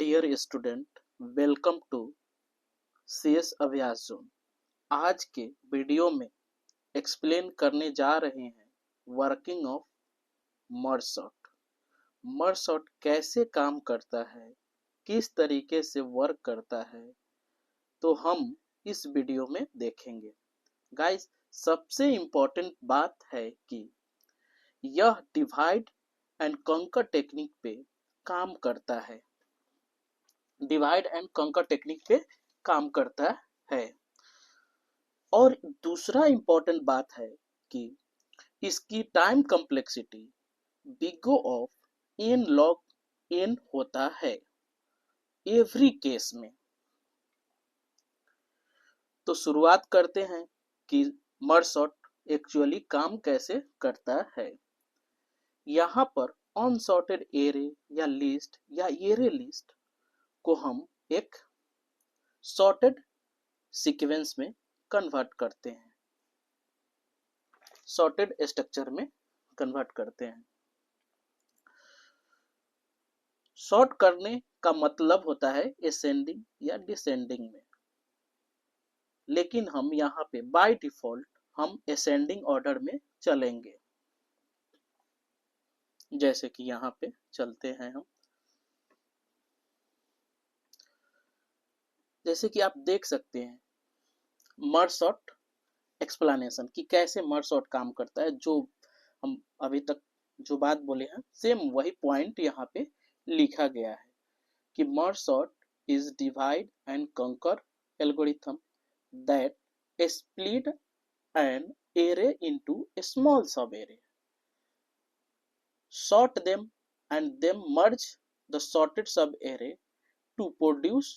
Dear student, welcome to CS Abhyas zone. आज के video में एक्सप्लेन करने जा रहे हैं working of merge sort. Merge sort कैसे काम करता है, किस तरीके से वर्क करता है, तो हम इस वीडियो में देखेंगे। गाइस, सबसे इम्पोर्टेंट बात है कि यह डिवाइड एंड कंकर टेक्निक पे काम करता है। डिवाइड एंड कंकर टेक्निक पे काम करता है। और दूसरा इंपॉर्टेंट बात है कि इसकी time complexity big O of n log n होता है एवरी केस में। तो शुरुआत करते हैं कि मर्ज सॉर्ट एक्चुअली काम कैसे करता है। यहाँ पर अनसॉर्टेड एरे या लिस्ट या एरे लिस्ट को हम एक सॉर्टेड सीक्वेंस में कन्वर्ट करते हैं, सॉर्टेड स्ट्रक्चर में कन्वर्ट करते हैं। सॉर्ट करने का मतलब होता है असेंडिंग या डिसेंडिंग में, लेकिन हम यहाँ पे बाय डिफॉल्ट हम असेंडिंग ऑर्डर में चलेंगे। जैसे कि यहाँ पे चलते हैं हम, जैसे कि आप देख सकते हैं मर्ज सॉर्ट एक्सप्लेनेशन कि कैसे मर्ज सॉर्ट काम करता है। जो हम अभी तक जो बात बोले हैं सेम वही पॉइंट यहाँ पे लिखा गया है कि merge sort is divide and कंकर algorithm that split an array into a small subarray, sort them and then merge the sorted subarray to produce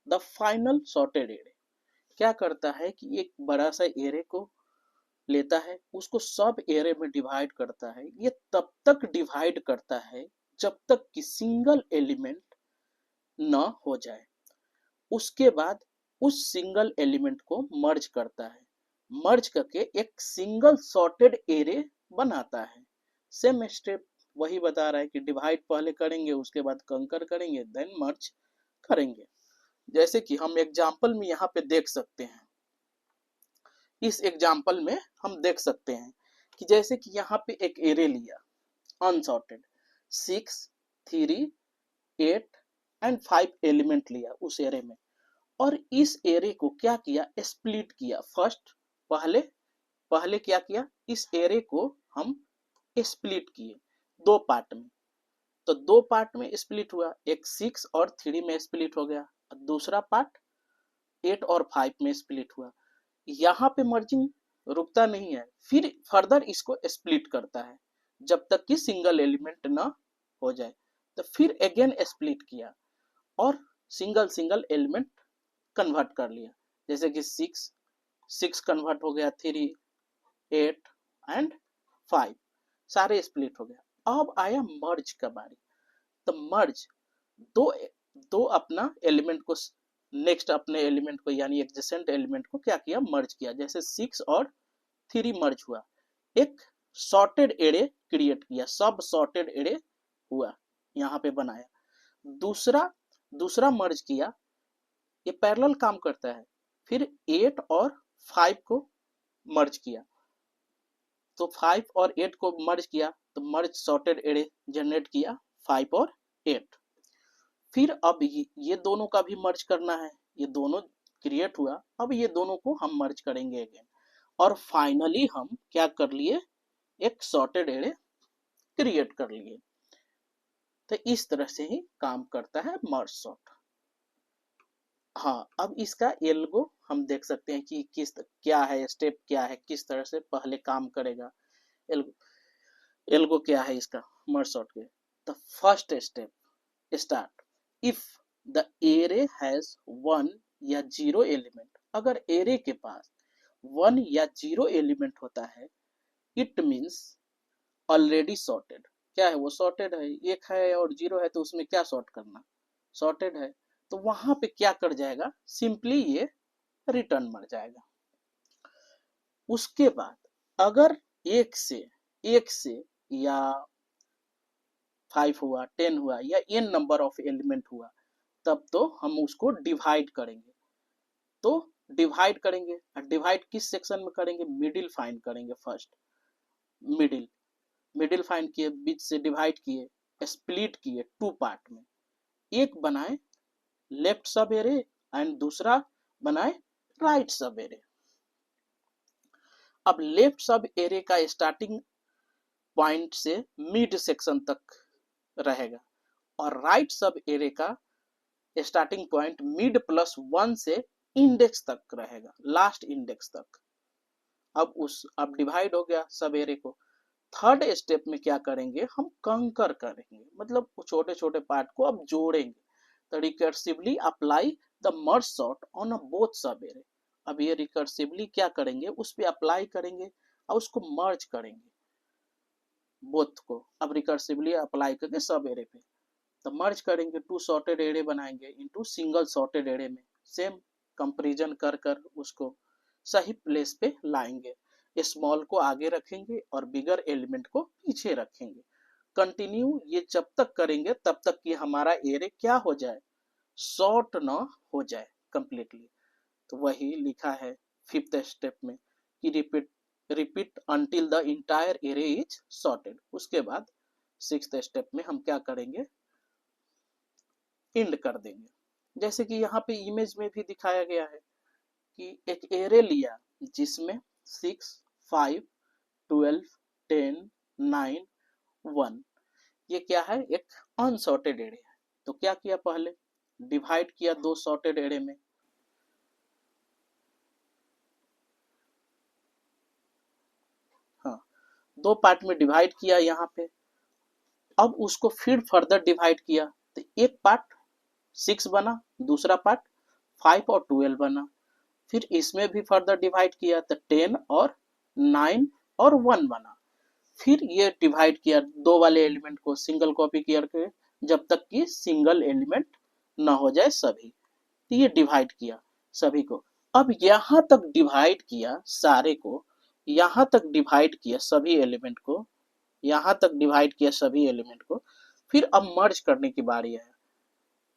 the final sorted array। क्या करता है कि एक बड़ा सा एरे को लेता है, उसको सब एरे में डिवाइड करता है। ये तब तक डिवाइड करता है जब तक कि सिंगल एलिमेंट न हो जाए। उसके बाद उस सिंगल एलिमेंट को मर्ज करता है, मर्ज करके एक सिंगल सॉर्टेड एरे बनाता है। सेम स्टेप वही बता रहा है कि डिवाइड पहले करेंगे, उसके बाद कंकर करेंगे, देन मर्ज करेंगे। जैसे कि हम एग्जांपल में यहाँ पे देख सकते हैं, इस एग्जांपल में हम देख सकते हैं कि जैसे कि यहाँ पे एक एरे लिया अनसॉर्टेड, 6, 3, 8 एंड 5 एलिमेंट लिया उस एरे में, और इस एरे को क्या किया, स्प्लिट किया। फर्स्ट पहले क्या किया, इस एरे को हम स्प्लिट किए दो पार्ट में। तो दो पार्ट में स्प्लिट हुआ, एक 6 और 3 में स्प्लिट हो गया, दूसरा पार्ट 8 और 5 में स्प्लिट हुआ। यहाँ पे मर्जिंग रुकता नहीं है, फिर फर्दर इसको स्प्लिट करता है जब तक कि सिंगल एलिमेंट ना हो जाए। तो फिर अगेन स्प्लिट किया और सिंगल एलिमेंट कन्वर्ट कर लिया। जैसे कि 6 कन्वर्ट हो गया, 3, 8 एंड 5 सारे स्प्लिट हो गया। अब आया मर्ज का बारी। तो मर्ज दो अपना एलिमेंट को, नेक्स्ट अपने एलिमेंट को यानी एडजेसेंट एलिमेंट को क्या किया, मर्ज किया। जैसे 6 और 3 मर्ज हुआ, एक सॉर्टेड एरे क्रिएट किया, सब सॉर्टेड एरे हुआ, यहाँ पे बनाया। दूसरा मर्ज किया, ये पैरेलल काम करता है। फिर 8 और 5 को मर्ज किया, तो 5 और 8 को मर्ज किया, तो मर्ज सॉर्टेड एरे जनरेट किया 5 और 8। फिर अब ये दोनों का भी मर्ज करना है, ये दोनों क्रिएट हुआ, अब ये दोनों को हम मर्ज करेंगे अगेन, और फाइनली हम क्या कर लिए, एक सॉर्टेड एरे क्रिएट कर लिए। तो इस तरह से ही काम करता है मर्ज सॉर्ट। हाँ, अब इसका एल्गो हम देख सकते हैं कि क्या है, स्टेप क्या है, किस तरह से पहले काम करेगा। एल्गो क्या है इसका मर्ज सॉर्ट के। The first step start if the array has 1 या 0 एलिमेंट। अगर एरे के पास 1 या 0 एलिमेंट होता है, इट मीन्स ऑलरेडी सॉर्टेड। क्या है, वो सॉर्टेड है। 1 है और 0 है तो उसमें क्या सॉर्ट करना, सॉर्टेड है। तो वहां पे क्या कर जाएगा, सिंपली ये रिटर्न मर जाएगा। उसके बाद अगर 1 से या 5 हुआ, 10 हुआ या n नंबर ऑफ एलिमेंट हुआ, तब तो हम उसको डिवाइड करेंगे। तो डिवाइड करेंगे, डिवाइड किस सेक्शन में करेंगे, मिडिल फाइंड करेंगे फर्स्ट। मिडिल मिडिल फाइंड किए, बीच से डिवाइड किए, स्प्लिट किए टू पार्ट में, एक बनाए लेफ्ट सब एरे एंड दूसरा बनाए राइट सब एरे। अब लेफ्ट सब एरे का स्टार्टिंग पॉइंट से मिड सेक्शन तक रहेगा और राइट सब एरे का स्टार्टिंग पॉइंट मिड प्लस 1 से इंडेक्स तक रहेगा, लास्ट इंडेक्स तक। अब डिवाइड हो गया सब एरे को। थर्ड स्टेप में क्या करेंगे, हम कंकर करेंगे, मतलब छोटे छोटे पार्ट को अब जोड़ेंगे। तो recursively apply the merge sort on both सब एरे। अब ये रिकर्सिवली क्या करेंगे, उस पर अप्लाई करेंगे और उसको मर्ज करेंगे बोथ को। अब रिकर्सिवली अप्लाई करके सब एरे पे तो मर्ज करेंगे, टू सॉर्टेड एरे बनाएंगे इनटू सिंगल सॉर्टेड एरे में, सेम कंपैरिजन कर कर उसको सही प्लेस पे लाएंगे। स्मॉल को आगे रखेंगे और बिगर एलिमेंट को पीछे रखेंगे। कंटिन्यू ये जब तक करेंगे तब तक कि हमारा एरे क्या हो जाए, सॉर्ट ना हो जाए कंप्लीटली। तो वही लिखा है फिफ्थ स्टेप में कि repeat until the entire array is sorted. उसके बाद सिक्स्थ स्टेप में हम क्या करेंगे, एंड कर देंगे। जैसे कि यहाँ पे इमेज में भी दिखाया गया है कि एक एरे लिया जिसमें 6, 5, 12, 10, 9, 1, ये क्या है, एक अनसॉर्टेड एरे है। तो क्या किया, पहले डिवाइड किया दो सॉर्टेड एरे में, हाँ दो पार्ट में डिवाइड किया यहाँ पे। अब उसको फिर फर्दर डिवाइड किया तो एक पार्ट 6 बना, दूसरा पार्ट 5 और 12 बना। फिर इसमें भी फर्दर डिवाइड किया तो 10 और 9 और 1 बना। फिर ये डिवाइड किया दो वाले एलिमेंट को, सिंगल कॉपी किया के जब तक कि सिंगल एलिमेंट ना हो जाए सभी। तो ये डिवाइड किया सभी को। अब यहाँ तक डिवाइड किया सारे को, यहाँ तक डिवाइड किया सभी एलिमेंट को, यहाँ तक डिवाइड किया सभी एलिमेंट को। फिर अब मर्ज करने की बारी है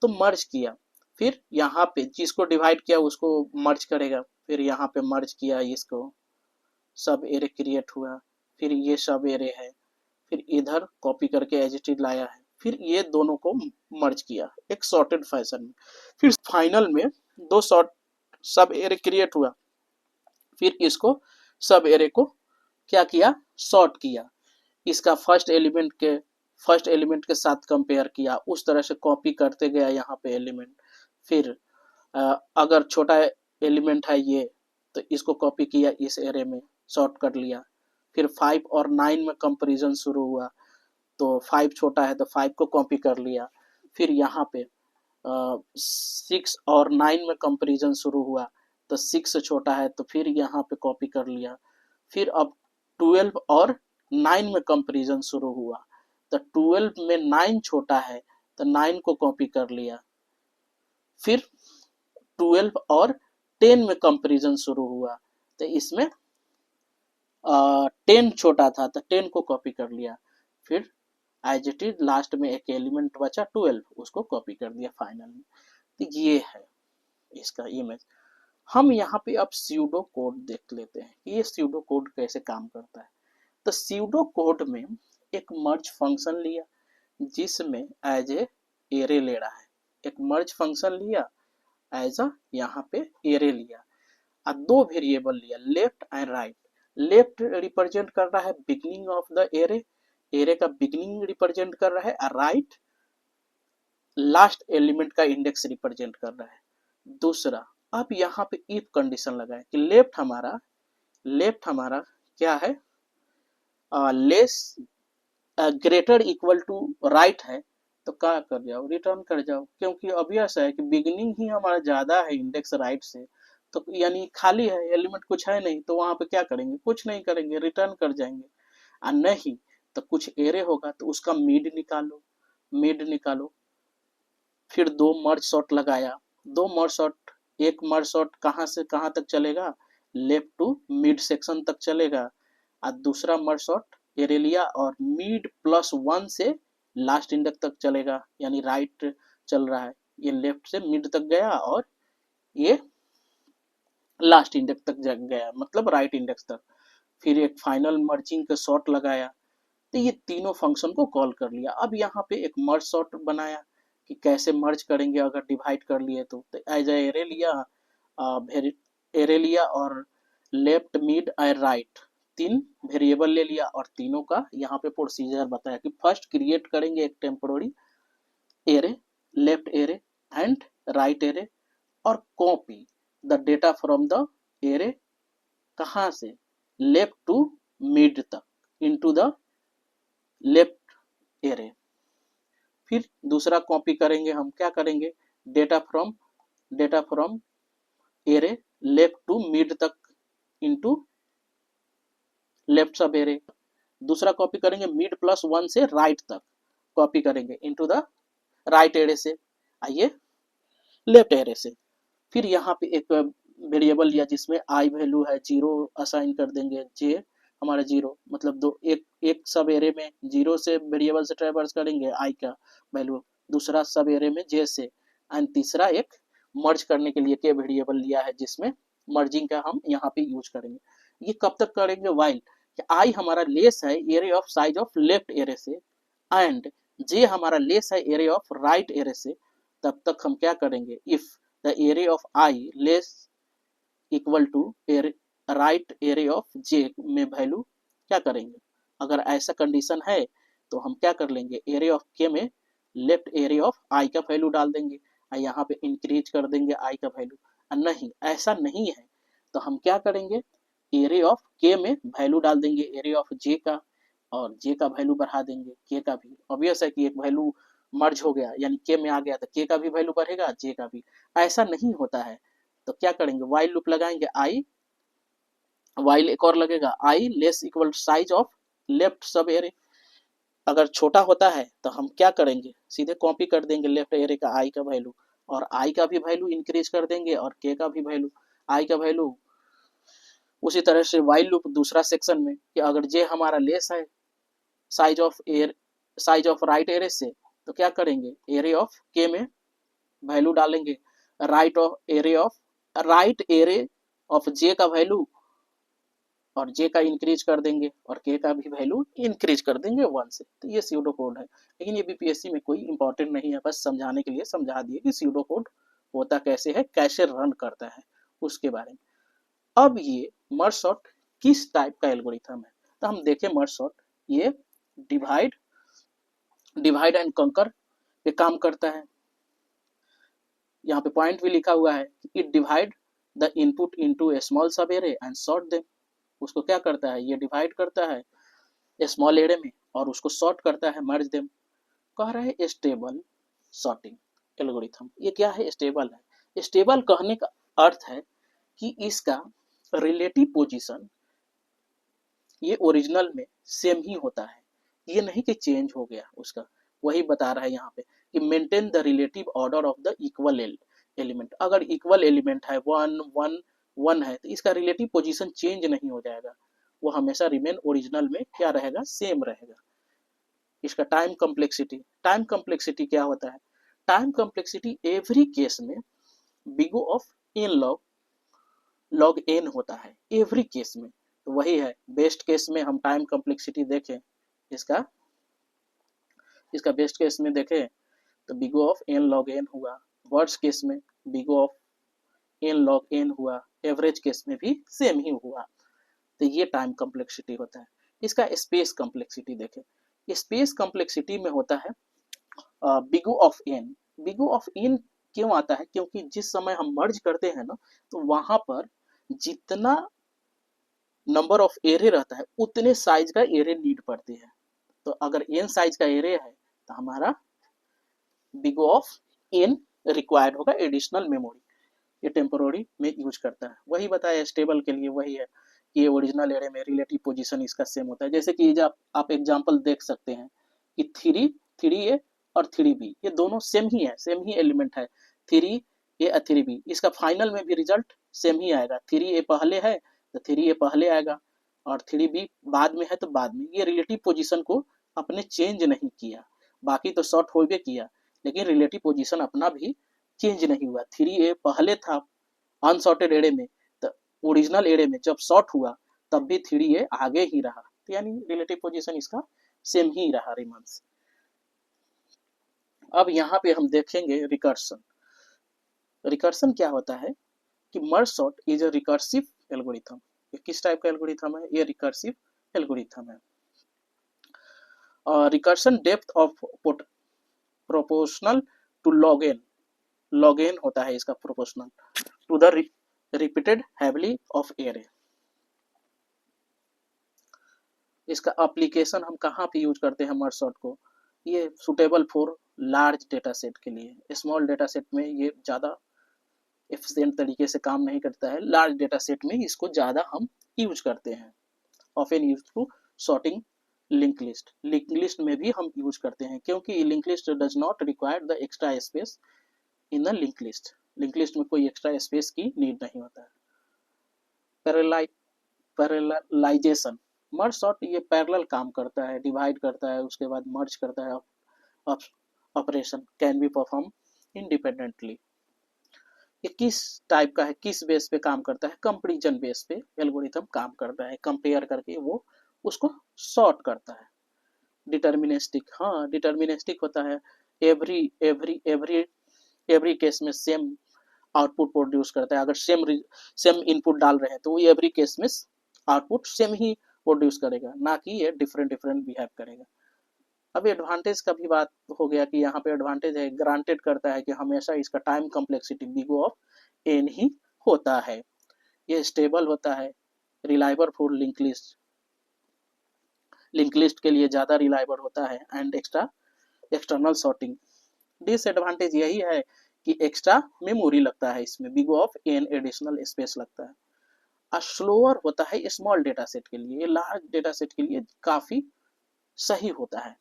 तो मर्ज किया। फिर यहाँ पे जिसको डिवाइड किया उसको मर्ज करेगा, फिर यहाँ पे मर्ज किया इसको, सब एरे क्रिएट हुआ। फिर ये सब एरे है, फिर इधर कॉपी करके एज इट इज लाया है, फिर ये दोनों को मर्ज किया एक सॉर्टेड फैशन में। फिर फाइनल में दो सॉर्ट सब एरे क्रिएट हुआ। फिर इसको सब एरे को क्या किया, सॉर्ट किया। इसका फर्स्ट एलिमेंट के साथ कंपेयर किया, उस तरह से कॉपी करते गया यहाँ पे एलिमेंट। फिर अगर छोटा एलिमेंट है ये तो इसको कॉपी किया इस एरे में, सॉर्ट कर लिया। फिर 5 और 9 में कंपैरिजन शुरू हुआ तो 5 छोटा है तो 5 को कॉपी कर लिया। फिर यहाँ पे 6 और 9 में कंपैरिजन शुरू हुआ तो 6 छोटा है तो फिर यहाँ पे कॉपी कर लिया। फिर अब 12 और 9 में कंपैरिजन शुरू हुआ तो 12 में 9 छोटा है तो 9 को कॉपी कर लिया। फिर 12 और 10 में कंपैरिजन शुरू हुआ तो इसमें 10 छोटा था तो 10 को कॉपी कर लिया। फिर एज इट इज लास्ट में एक एलिमेंट बचा 12, उसको कॉपी कर दिया फाइनल में। तो ये है इसका इमेज। हम यहाँ पे अब स्यूडो कोड देख लेते हैं कि ये स्यूडो कोड कैसे काम करता है। तो स्यूडो कोड में एक मर्ज फंक्शन लिया जिसमें एज ए एरे ले रहा है, एक मर्ज फंक्शन लिया एज अ यहाँ पे एरे लिया और दो वेरिएबल लिया left and right. Left represent कर रहा है beginning of the array, array का बिगनिंग रिप्रेजेंट कर रहा है, और राइट लास्ट एलिमेंट का इंडेक्स रिप्रेजेंट कर रहा है। दूसरा, अब यहाँ पे इफ कंडीशन लगाए कि लेफ्ट हमारा क्या है, less greater equal to right है तो क्या कर जाओ, रिटर्न कर जाओ, क्योंकि ऑब्वियस है कि बिगिनिंग ही हमारा ज्यादा है इंडेक्स राइट से, तो यानी खाली है, एलिमेंट कुछ है नहीं, तो वहां पे क्या करेंगे, कुछ नहीं करेंगे, रिटर्न कर जाएंगे। और नहीं तो कुछ एरे होगा तो उसका मिड निकालो। फिर दो मर्ज शॉट लगाया, दो मर्ज शॉट, एक मर्ज शॉट कहाँ से कहाँ तक चलेगा, लेफ्ट टू मिड सेक्शन तक चलेगा, और दूसरा मर्ज शॉट एरे लिया और मिड प्लस 1 से लास्ट इंडेक्स तक चलेगा, यानी राइट चल रहा है, ये लेफ्ट से मिड तक गया और ये लास्ट इंडेक्स तक गया, मतलब राइट इंडेक्स तक। फिर एक फाइनल मर्जिंग का शॉर्ट लगाया, तो ये तीनों फंक्शन को कॉल कर लिया। अब यहाँ पे एक मर्ज शॉर्ट बनाया कि कैसे मर्ज करेंगे अगर डिवाइड कर लिए तो एज ए एरे लिया, एरे लिया और लेफ्ट मिड और राइट तीन वेरिएबल ले लिया और तीनों का यहाँ पे प्रोसीजर बताया कि फर्स्ट क्रिएट करेंगे एक temporary array, left array and right array, और copy the data from the array, कहाँ से, लेफ्ट टू मिड तक इनटू द लेफ्ट एरे। फिर दूसरा कॉपी करेंगे हम, क्या करेंगे, data from array left to mid तक इनटू लेफ्ट सब एरे। दूसरा कॉपी करेंगे मिड प्लस 1 से राइट तक कॉपी करेंगे इनटू द राइट एरे से, आइए लेफ्ट एरे से। फिर यहाँ पे एक वेरिएबल लिया जिसमें आई वैल्यू है 0 असाइन कर देंगे, जे हमारा 0, मतलब दो एक सब एरे में 0 से वेरिएबल से ट्रेवर्स करेंगे आई का वैल्यू, दूसरा सब एरे में जे से, एंड तीसरा एक मर्ज करने के लिए के वेरिएबल लिया है जिसमें मर्जिंग का हम यहाँ पे यूज करेंगे। ये कब तक करेंगे, वाइल आई हमारा लेस है array of size of left array से एंड जे हमारा लेस है एरे ऑफ राइट एरे से, तब तक हम क्या करेंगे, if the array of i less equal to right array of j में वैल्यू क्या करेंगे, अगर ऐसा कंडीशन है तो हम क्या कर लेंगे, एरे ऑफ के में लेफ्ट एरे ऑफ आई का वैल्यू डाल देंगे और यहाँ पे इंक्रीज कर देंगे आई का वैल्यू। नहीं ऐसा नहीं है तो हम क्या करेंगे, एरे ऑफ के में वैल्यू डाल देंगे एरे ऑफ जे का और जे का वैल्यू बढ़ा देंगे के का भी। ऑब्वियस है कि एक वैल्यू मर्ज हो गया यानी के में आ गया तो के का भी वैल्यू बढ़ेगा, जे का भी। ऐसा नहीं होता है तो क्या करेंगे, वाइल लूप लगाएंगे, आई वाइल एक और लगेगा, i less equal size of left sub array. अगर छोटा होता है तो हम क्या करेंगे, सीधे कॉपी कर देंगे लेफ्ट एरे का आई का वैल्यू और आई का भी वैल्यू इंक्रीज कर देंगे और के का भी वैल्यू, आई का वैल्यू। उसी तरह से वाइल लूप दूसरा सेक्शन में कि अगर जे हमारा लेस है साइज ऑफ राइट एरे से तो क्या करेंगे, एरे ऑफ के में वैल्यू डालेंगे राइट एरे ऑफ जे का वैल्यू और जे का इंक्रीज कर देंगे और के का भी वैल्यू इंक्रीज कर देंगे 1 से। तो ये स्यूडो कोड है, लेकिन ये बीपीएससी में कोई इंपॉर्टेंट नहीं है, बस समझाने के लिए समझा दिए कि स्यूडो कोड होता कैसे है, कैसे रन करता है उसके बारे में। अब ये मर्ज सॉर्ट किस टाइप का एल्गोरिथम है, तो हम देखें मर्ज सॉर्ट ये डिवाइड एंड कंकर पे काम करता है। यहाँ पे पॉइंट भी लिखा हुआ है, it divide the input into A small सब एरे एंड सॉर्ट देम। उसको क्या करता है, ये डिवाइड करता है स्मॉल एरे में और उसको सॉर्ट करता है, मर्ज देम। कह रहा है स्टेबल सॉर्टिंग एल्गोरिथम। ये क्या है, स्टेबल है। स्टेबल कहने का अर्थ है कि इसका रिलेटिव पोजीशन ये ओरिजिनल में सेम ही होता है, ये नहीं कि चेंज हो गया उसका। वही बता रहा है यहाँ पे कि maintain the relative order of the equal element. अगर इक्वल एलिमेंट है 1 1 1 है तो इसका रिलेटिव पोजीशन चेंज नहीं हो जाएगा, वो हमेशा रिमेन ओरिजिनल में क्या रहेगा, सेम रहेगा। इसका टाइम कम्प्लेक्सिटी क्या होता है, टाइम कम्प्लेक्सिटी एवरी केस में big O of n log n होता है एवरी केस में। तो वही है, बेस्ट केस में हम टाइम कम्प्लेक्सिटी देखें, इसका बेस्ट केस में देखें तो big O of n log n हुआ, वर्स्ट केस में big O of n log n हुआ, एवरेज केस में भी सेम ही हुआ। तो ये टाइम कम्प्लेक्सिटी होता है। इसका स्पेस कम्प्लेक्सिटी देखें, स्पेस कम्प्लेक्सिटी में होता है big O of n. Big O of n क्यों आता है, क्योंकि जिस समय हम मर्ज करते हैं ना तो वहां पर जितना नंबर ऑफ एरे रहता है उतने साइज का एरे नीड पड़ती है। तो अगर एन साइज का एरे है तो हमारा बिगो ऑफ एन रिक्वायर्ड होगा एडिशनल मेमोरी, ये टेम्पोररी में यूज करता है। वही बताया स्टेबल के लिए वही है कि ये ओरिजिनल एरे में रिलेटिव पोजीशन इसका सेम होता है। जैसे कि जब आप एग्जांपल देख सकते हैं कि 3A और 3B ये दोनों सेम ही है, सेम ही एलिमेंट है, 3A और 3B। इसका फाइनल में भी रिजल्ट सेम ही आएगा, 3A पहले है तो 3A पहले आएगा और 3B बाद में है तो बाद में। ये रिलेटिव पोजीशन को अपने चेंज नहीं किया, बाकी तो शॉर्ट हो भी किया लेकिन रिलेटिव पोजीशन अपना भी चेंज नहीं हुआ। 3A पहले था अनसॉर्टेड एरे में, तो ओरिजिनल एरे में जब सॉर्ट हुआ तब भी 3A आगे ही रहा, तो यानी रिलेटिव पोजीशन इसका सेम ही रहा रिमार्क्स। अब यहाँ पे हम देखेंगे रिकर्सन। रिकर्सन क्या होता है कि merge sort is a recursive algorithm. ये किस टाइप का एल्गोरिथम है? ये रिकर्सिव एल्गोरिथम है। Recursion depth of proportional to log n, log n होता है इसका proportional to the repeated heavily of array. इसका एप्लीकेशन हम कहाँ पे यूज करते हैं मर्ज सॉर्ट को? ये suitable for large data set के लिए। स्मॉल डेटा सेट में ये ज़्यादा एफिशिएंट तरीके से काम नहीं करता है, लार्ज डेटा सेट में इसको ज़्यादा हम यूज करते हैं। Often use to sorting link list, link list में भी हम यूज करते हैं, क्योंकि link list does not require the extra space in the link list. Link list में कोई एक्स्ट्रा स्पेस की नीड नहीं होता है। पैरेललाइजेशन, मर्ज सॉर्ट ये पैरेलल काम करता है, डिवाइड करता है, उसके बाद मर्ज करता है। Operation can be perform independently. ये किस टाइप का है, किस बेस पे काम करता है? कंपैरिजन बेस पे एल्गोरिथम काम करता है, कंपेयर करके वो उसको सॉर्ट करता है। डिटर्मिनिस्टिक, हाँ डिटर्मिनिस्टिक होता है। Every every every every case में सेम आउटपुट प्रोड्यूस करता है। अगर सेम इनपुट डाल रहे हैं तो वो एवरी केस में आउटपुट सेम ही प्रोड्यूस करेगा, ना कि ये डिफरेंट डिफरेंट बिहेव करेगा। अब एडवांटेज का भी बात हो गया कि यहाँ पे एडवांटेज है, ग्रांटेड करता है कि हमेशा इसका time complexity big of n ही होता है। ये स्टेबल होता है, reliable for link list, link list के लिए ज़्यादा रिलायबल होता है। एंड एक्सटर्नल सॉर्टिंग, डिसएडवांटेज यही है कि एक्स्ट्रा मेमोरी लगता है इसमें, big of an additional space लगता है। स्लोअर होता है स्मॉल डेटा सेट के लिए, लार्ज डेटा सेट के लिए काफी सही होता है।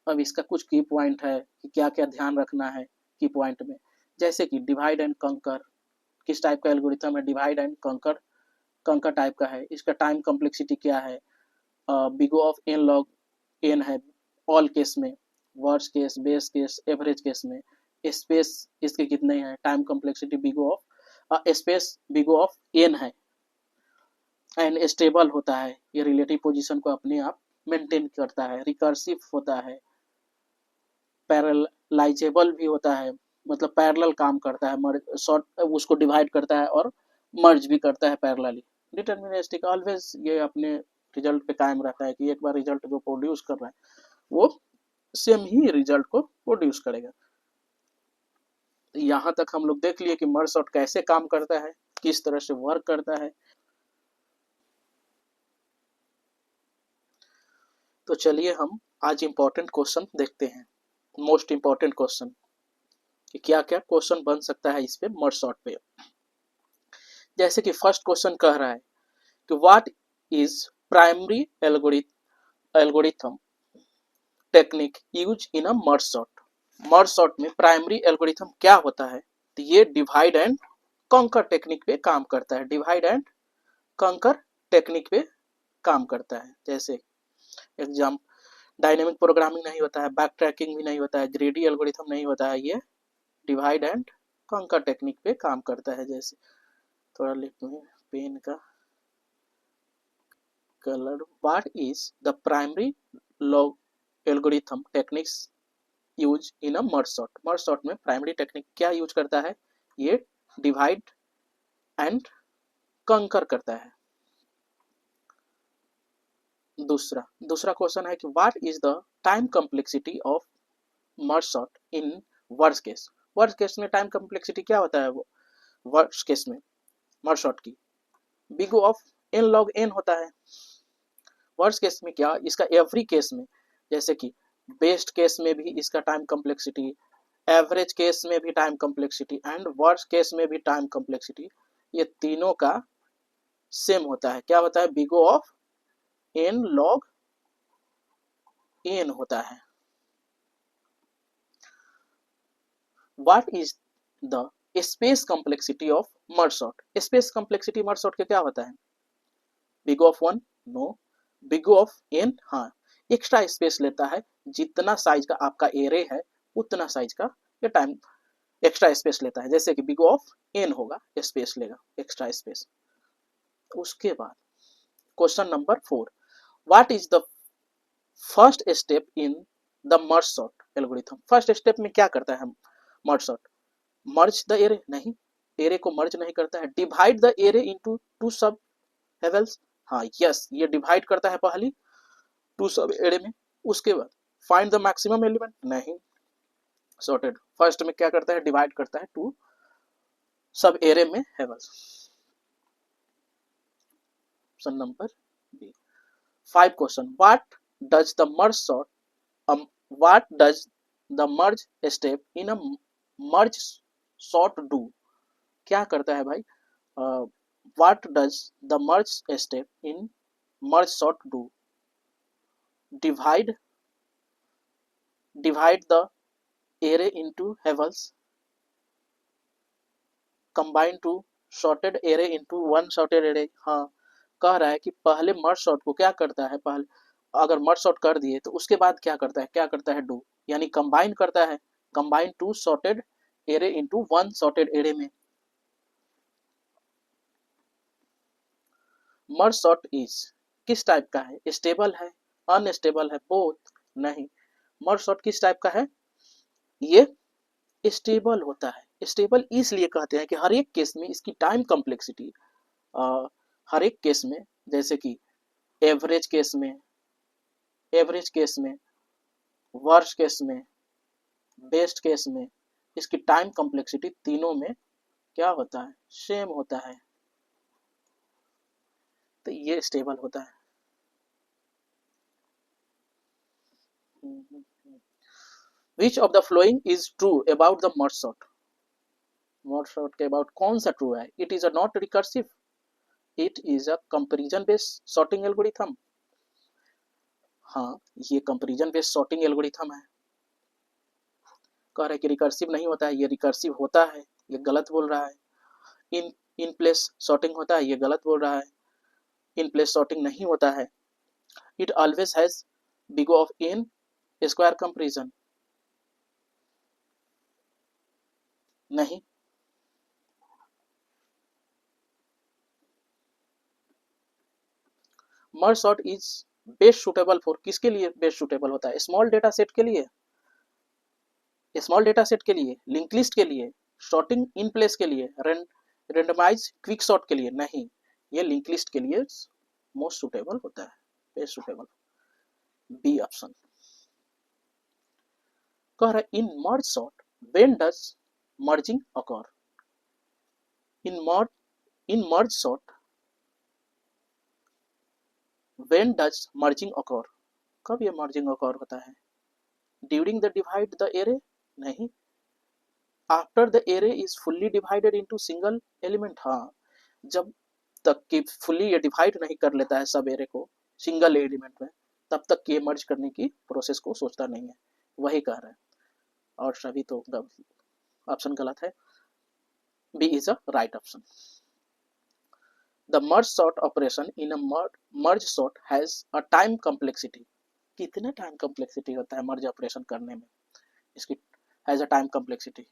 अब इसका कुछ की पॉइंट है कि क्या क्या ध्यान रखना है की पॉइंट में, जैसे कि डिवाइड एंड कंकर। किस टाइप का एल्गोरिथम है? डिवाइड एंड कंकर टाइप का है। इसका टाइम कॉम्प्लेक्सिटी क्या है? Big of n log n है ऑल केस में, worst case, base case, average case में। स्पेस इसके कितने हैं? Time complexity big of space big of n है। एंड स्टेबल होता है, ये रिलेटिव पोजीशन को अपने आप मेंटेन करता है। रिकर्सिव होता है, पैरेललाइजेबल भी होता है, मतलब पैरेलल काम करता है, मर्ज शॉर्ट उसको डिवाइड करता है और मर्ज भी करता है पैरेलली। डिटर्मिनिस्टिक, ऑलवेज ये अपने रिजल्ट पे कायम रहता है कि एक बार रिजल्ट जो प्रोड्यूस कर रहा है वो सेम ही रिजल्ट को प्रोड्यूस करेगा। यहाँ तक हम लोग देख लिए कि मर्ज सॉर्ट कैसे काम करता है, किस तरह से वर्क करता है। तो चलिए हम आज इम्पोर्टेंट क्वेश्चन देखते हैं, मोस्ट इम्पोर्टेंट क्वेश्चन कि क्या क्या क्वेश्चन बन सकता है इस पे मर्ज सॉर्ट पे। जैसे कि फर्स्ट क्वेश्चन कह रहा है कि what is primary algorithm technique use in a merge sort. Merge sort में प्राइमरी एल्गोरिथम क्या होता है? तो ये डिवाइड एंड कॉन्कर टेक्निक पे काम करता है, डिवाइड एंड कॉन्कर टेक्निक पे काम करता है। जैसे एग्जाम, डायनेमिक प्रोग्रामिंग नहीं होता है, बैक ट्रैकिंग भी नहीं होता है, ग्रेडी एल्गोरिथम नहीं होता है, ये डिवाइड एंड कॉन्कर टेक्निक पे काम करता है। जैसे थोड़ा लिख दूं पेन का colour. What is the primary log algorithm techniques use in a merge sort. Merge sort में प्राइमरी टेक्निक क्या यूज करता है? ये डिवाइड एंड कंकर करता है। दूसरा क्वेश्चन है कि what is the time complexity of merge sort in worst case. Worst case में टाइम कॉम्प्लेक्सिटी क्या होता है? वो वर्स्ट केस में मर्ज सॉर्ट की big of n log n होता है। वर्स्ट केस में क्या? इसका एवरी केस में, जैसे कि बेस्ट केस में भी इसका टाइम कॉम्प्लेक्सिटी, एवरेज केस में भी time complexity and worst case में भी टाइम कॉम्प्लेक्सिटी, ये तीनों का सेम होता है। क्या होता है? Big of n log n होता है। What is the space complexity of merge sort. Space complexity merge sort के क्या होता है? Big of one? No. Big of n? हाँ। एक्स्ट्रा स्पेस लेता है, जितना साइज का आपका एरे है उतना साइज का ये टाइम एक्स्ट्रा स्पेस लेता है। जैसे कि बिग ऑफ एन होगा, स्पेस लेगा एक्स्ट्रा स्पेस। उसके बाद question number 4, what is the first step in the merge sort algorithm. First step में क्या करता है merge sort? Merge the array, नहीं, एरे को मर्ज नहीं करता है। Divide the array into two सब लेवल्स, हाँ यस, ये डिवाइड करता है पहली टू सब एरे में। उसके बाद फाइंड द मैक्सिमम एलिमेंट, नहीं, सॉर्टेड फर्स्ट में क्या करता है, डिवाइड करता है टू सब एरे में levels. Option number B. 5 question, what does the merge sort what does the merge step in a merge sort do? क्या करता है भाई? What does the merge step in merge sort do? Divide the array into levels, combine two sorted array into one sorted array। हाँ, कह रहा है कि पहले मर्ज सॉर्ट को क्या करता है, पहले अगर मर्ज सॉर्ट कर दिए तो उसके बाद क्या करता है डू, यानी कंबाइन करता है, combine two sorted array into one sorted array में। मर्ज सॉर्ट इज किस टाइप का है? स्टेबल है, अनस्टेबल है, बोथ, नहीं। मर्ज सॉर्ट किस टाइप का है? ये स्टेबल होता है। स्टेबल इसलिए कहते हैं कि हर एक केस में इसकी टाइम कॉम्प्लेक्सिटी, हर एक केस में, जैसे कि एवरेज केस में, वर्स्ट केस में, बेस्ट केस में, इसकी टाइम कॉम्प्लेक्सिटी तीनों में क्या होता है? सेम होता है, तो ये स्टेबल होता है। Which of the following is true about the merge sort? Merge sort के अबाउट कौन सा ट्रू है? It is a not recursive, it is a comparison based sorting algorithm. हाँ, ये कंपैरिजन बेस्ड सॉर्टिंग एल्गोरिथम है। कह रहा है कि रिकर्सिव नहीं होता है, ये रिकर्सिव होता है, ये गलत बोल रहा है। इन प्लेस सॉर्टिंग होता है, ये गलत बोल रहा है। इन प्लेस सॉर्टिंग नहीं होता है। It always has big of n square comparison, नहीं। Merge sort is best suitable for, किसके लिए बेस्ट सुटेबल होता है? स्मॉल डेटा सेट के लिए, स्मॉल डेटा सेट के लिए, लिंक लिस्ट के लिए, सॉर्टिंग इन प्लेस के लिए, रेंडमाइज क्विक सॉर्ट के लिए, नहीं। ये लिंक लिस्ट के लिए मोस्ट सुटेबल होता है, बेस्ट सुटेबल। B option. कह रहा है in merge sort when does merging occur. In merge sort when does merging occur, कब ये मर्जिंग अकर होता है? During the divide the array, नहीं। After the array is fully divided into single element, हाँ, जब तक कि फुल्ली ये डिवाइड नहीं कर लेता है सब एरे को सिंगल एलिमेंट में, तब तक ये मर्ज करने की प्रोसेस को सोचता नहीं है, वही कह रहा है। और सभी तो ऑप्शन गलत है, B is a right option. The merge sort operation in a merge sort has a time complexity. कितने टाइम कॉम्प्लेक्सिटी होता है मर्ज ऑपरेशन करने में? इसकी हैज अ टाइम कॉम्प्लेक्सिटी।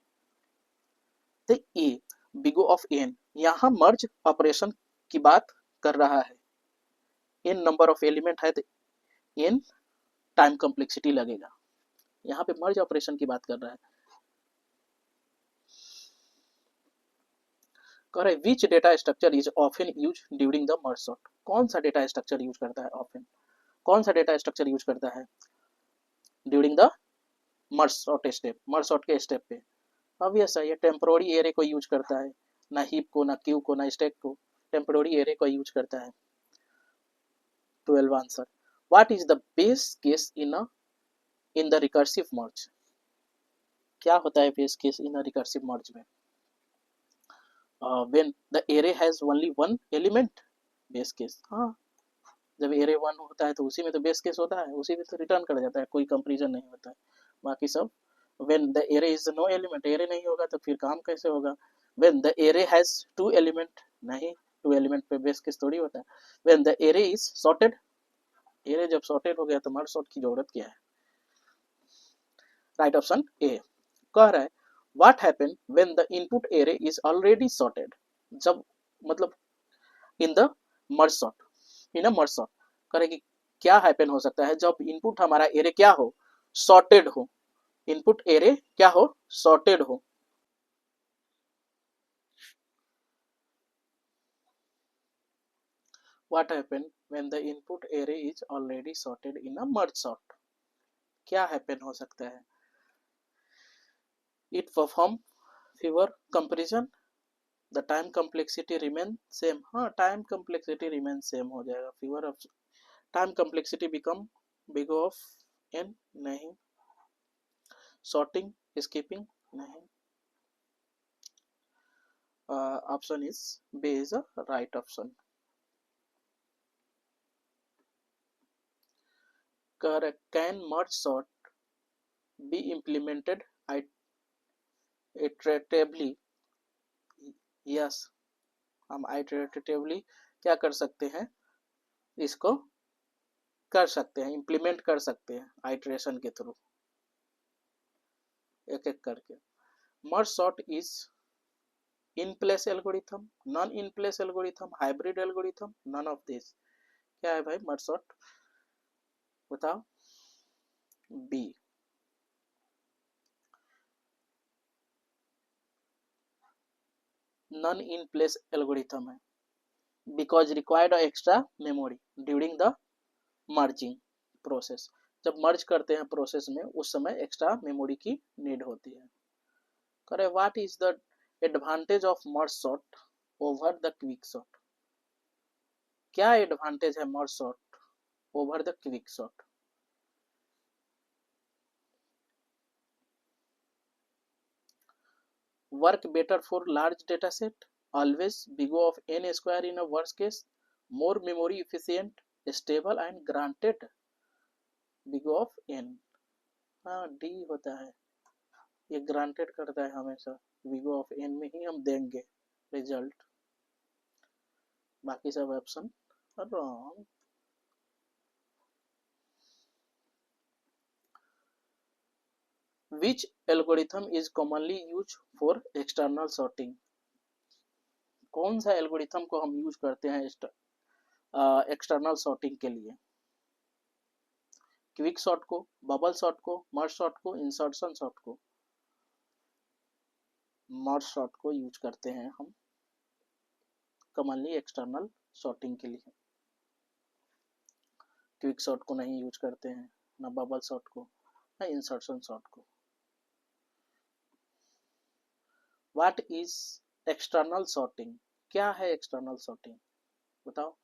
तो ए बिग ऑफ एन, यहाँ मर्ज ऑपरेशन की बात कर रहा है, एन नंबर ऑफ एलिमेंट है तो एन टाइम कॉम्प्लेक्सिटी लगेगा। यहाँ पे मर्ज ऑपरेशन की बात कर रहा है। कह रहा है which data structure is often use during the merge sort. कौन सा डेटा स्ट्रक्चर यूज करता है ऑफन? कौन सा डेटा स्ट्रक्चर यूज करता है during the merge sort step, merge sort के स्टेप पे? ऑब्वियस है, ये टेम्पोररी एरे को यूज करता है, ना हीप को, ना क्यू को, ना स्टैक को, टेम्पोररी एरे को यूज करता है। 12 answer. What is the base case in the recursive merge? क्या होता है base case in a recursive merge में? When the array has only one element, base case. हाँ, जब एरे वन होता है तो उसी में तो बेस केस होता है, उसी में तो रिटर्न कर जाता है, कोई कंपैरिजन नहीं होता है। बाकी सब when the array is no element, array नहीं होगा तो फिर काम कैसे होगा? When the array has two element, नहीं, टू एलिमेंट पे बेस केस थोड़ी होता है। When the array is sorted, array जब सॉर्टेड हो गया तो मर्ज सॉर्ट की जरूरत क्या है? Right option A. कह रहा है what happen when the input array is already sorted, जब मतलब in the merge sort, in a merge sort. कह रहे कि क्या हैपन हो सकता है जब इनपुट हमारा एरे क्या हो, सॉर्टेड हो, इनपुट एरे क्या हो, सॉर्टेड हो। What happen when the input array is already sorted in a merge sort? क्या happen हो सकता है? It perform fewer comparison, the time complexity remain same. हाँ, time complexity remain same हो जाएगा, fewer of time complexity become big of n नहीं, sorting skipping नहीं, option is B is a right option. Correct. Can merge sort be implemented iteratively? Yes, हम iteratively क्या कर सकते हैं, इसको कर सकते हैं, इम्प्लीमेंट कर सकते हैं आइटरेशन के थ्रू, एक एक करके। Merge sort is in place algorithm, non in place algorithm, hybrid algorithm, none of this. क्या है भाई मर्ज सॉर्ट, बताओ। B. Non in place algorithm है, because required extra memory during the merging process. जब merge करते हैं process में उस समय एक्स्ट्रा मेमोरी की नीड होती है। करे what is the advantage of merge sort over the quick sort? क्या एडवांटेज है merge sort over the quick sort? Work better for large data set, always big O of n square in a worst case, more memory efficient, stable and granted big O of n। हाँ D होता है, ये granted करता है हमेशा, big O of n में ही हम देंगे रिजल्ट, बाकी सब option wrong. Which algorithm is commonly used for external sorting? कौन सा एल्गोरिथम को हम यूज करते हैं एक्सटर्नल सॉर्टिंग के लिए? क्विक सॉर्ट को, बबल सॉर्ट को, मर्ज सॉर्ट को, इंसर्शन सॉर्ट को? मर्ज सॉर्ट को यूज करते हैं हम कॉमनली एक्सटर्नल सॉर्टिंग के लिए, क्विक सॉर्ट को नहीं यूज करते हैं, ना बबल सॉर्ट को, ना इंसर्शन सॉर्ट को। What is external sorting? क्या है एक्सटर्नल सॉर्टिंग, बताओ।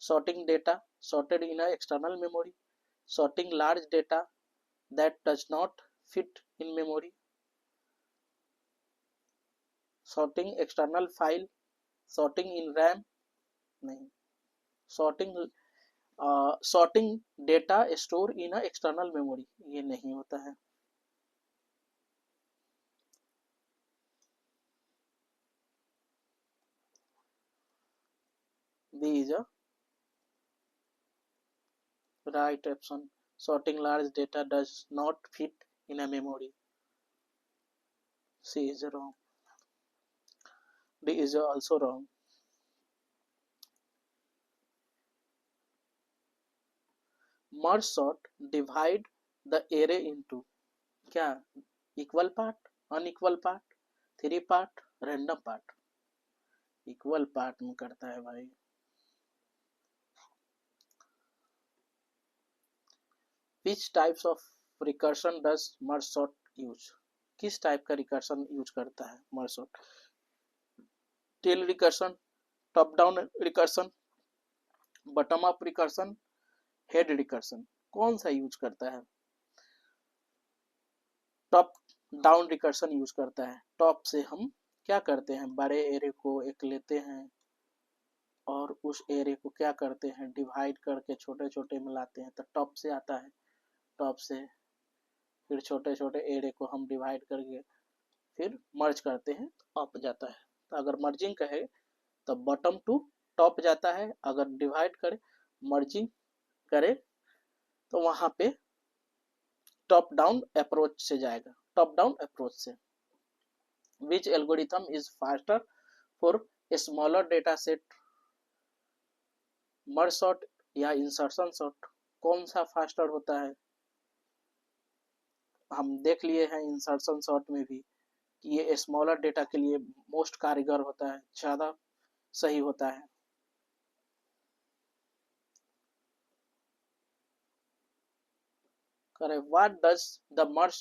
Sorting data sorted in an external memory, sorting large data that does not fit in memory, sorting external file, sorting in RAM नहीं, sorting sorting data store in a external memory, ये नहीं होता है। B is a right option. Sorting large data does not fit in a memory. C is wrong. D is also wrong. Merge sort divide the array into क्या, equal part, unequal part, three part, random part? Equal part में करता है भाई। Which types of recursion does merge sort use? किस type का recursion use करता है merge sort? Tail recursion, top down recursion, bottom up recursion, head recursion? कौन सा यूज करता है? टॉप डाउन रिकर्शन यूज करता है। टॉप से हम क्या करते हैं, बड़े एरे को एक लेते हैं और उस एरे को क्या करते हैं, डिवाइड करके छोटे छोटे में लाते हैं, तो टॉप से आता है। टॉप से फिर छोटे छोटे एरे को हम डिवाइड करके फिर मर्ज करते हैं तो अप जाता है। तो अगर मर्जिंग कहे तो बॉटम टू टॉप जाता है, अगर डिवाइड करे मर्जिंग करे तो वहां पे टॉप डाउन अप्रोच से जाएगा, टॉप डाउन अप्रोच से। Which algorithm is faster for smaller data set, merge sort या इंसर्शन सॉर्ट, कौन सा फास्टर होता है? हम देख लिए हैं इंसर्शन सॉर्ट में भी कि ये स्मॉलर डेटा के लिए मोस्ट कारगर होता है, ज्यादा सही होता है। करें, what does the merge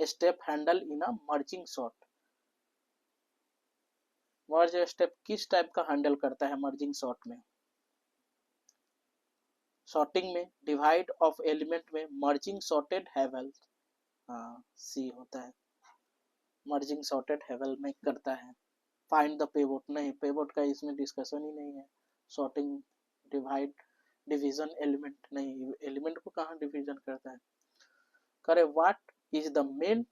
step handle in a merging sort, merge step किस टाइप का हैंडल करता है मर्जिंग सॉर्ट में? सॉर्टिंग में, डिवाइड ऑफ एलिमेंट में, मर्जिंग सॉर्टेड हैवल, हाँ सी होता है, मर्जिंग सॉर्टेड हैवल में करता है। फाइंड द पेवोट, नहीं पेवोट का इसमें डिस्कशन ही नहीं है। सॉर्टिंग, डिवाइड, डिवीजन एलिमेंट, नहीं एलिमेंट को कहाँ डिवीजन करता है। करे, what is the main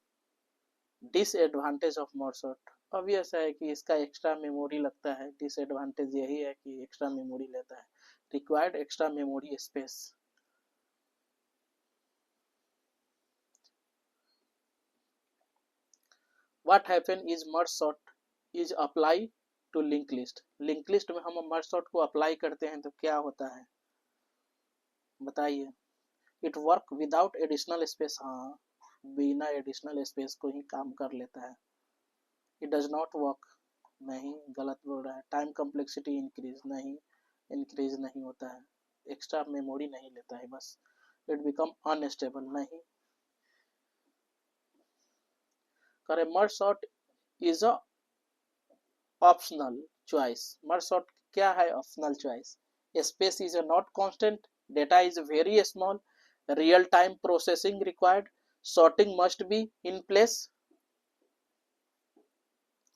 disadvantage of merge sort, obvious है कि इसका एक्स्ट्रा मेमोरी लगता है, डिसएडवांटेज यही है कि एक्स्ट्रा मेमोरी लेता है, required extra memory space. What happen is merge sort is apply to link list, link list में हम मर्ज सॉर्ट को अप्लाई करते हैं तो क्या होता है बताइए। It work without additional space, हाँ बिना एडिशनल स्पेस को ही काम कर लेता है। इट डज नॉट वर्क, नहीं गलत बोल रहा है। टाइम कम्प्लेक्सिटी इंक्रीज, नहीं इंक्रीज नहीं होता है, एक्स्ट्रा मेमोरी नहीं लेता है बस। इट बिकम अनस्टेबल, नहीं। करे, merge sort is a optional choice, merge sort क्या है optional choice? Space is not constant, data is very small, real time processing required, sorting must be in place,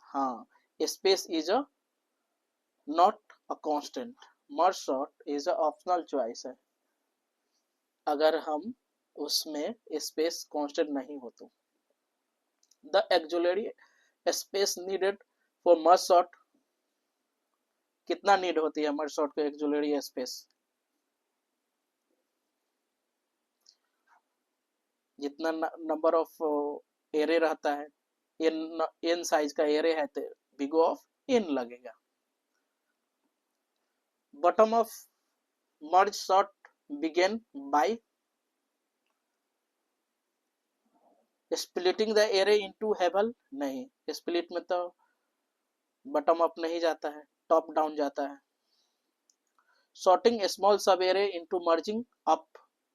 हाँ space is a not a constant, merge sort is a optional choice है अगर हम उसमें space constant नहीं हो तो। The auxiliary space needed for merge sort, कितना need होती है मर्ज सॉर्ट को एक्जुलरी स्पेस? जितना नंबर ऑफ एरे रहता है, एन साइज का एरे है तो बिग ऑफ एन लगेगा। Bottom of merge sort begin by splitting the array into half, नहीं स्प्लिट में तो बॉटम अप नहीं जाता है, टॉप डाउन जाता है। सॉर्टिंग स्मॉल सब एरे इनटू मर्जिंग अप,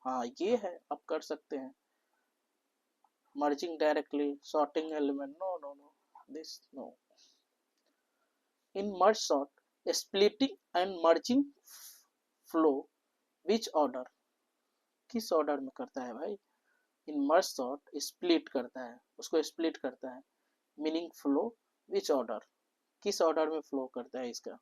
हाँ ये है, अब कर सकते हैं merging directly, sorting element, no, this no। In merge sort, splitting and merging flow which order, किस ऑर्डर में करता है भाई? इन मर्ज सॉर्ट स्प्लिट करता है, उसको स्प्लिट करता है, मीनिंग फ्लो विच ऑर्डर, किस ऑर्डर में फ्लो करता है इसका?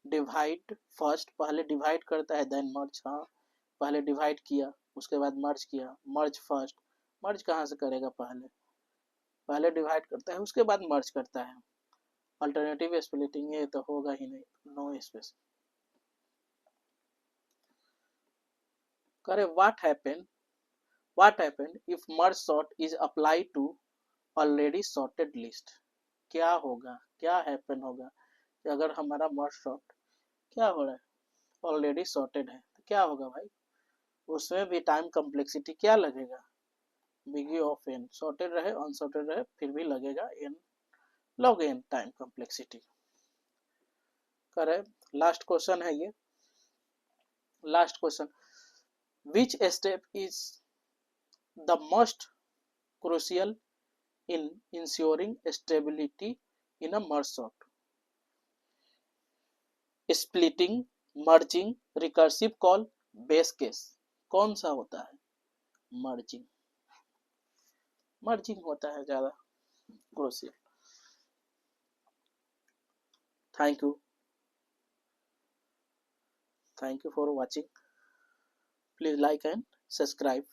डिवाइड फर्स्ट, पहले डिवाइड करता है देन मर्ज, हाँ पहले डिवाइड किया उसके बाद मर्ज किया, मर्ज फर्स्ट, मर्ज कहाँ से करेगा पहले? पहले डिवाइड करता है उसके बाद मर्ज करता है। अल्टरनेटिव स्प्लिटिंग ये तो होगा ही नहीं, नो स्पेस। करे, what happen if merge sort is apply to already sorted list, क्या होगा, क्या हैपन होगा अगर हमारा मर्ज सॉर्ट क्या हो रहा है ऑलरेडी सॉर्टेड है तो क्या होगा भाई? उसमें भी टाइम कम्प्लेक्सिटी क्या लगेगा, बिगी ऑफ एन, सॉर्टेड रहे अनसॉर्टेड रहे फिर भी लगेगा n log n time complexity. करे, लास्ट क्वेश्चन है ये, last question, which step is the most crucial in ensuring stability in a merge sort? Splitting, merging, recursive call, base case, कौन सा होता है? merging, merging होता है ज्यादा crucial। thank you, thank you for watching, please like and subscribe।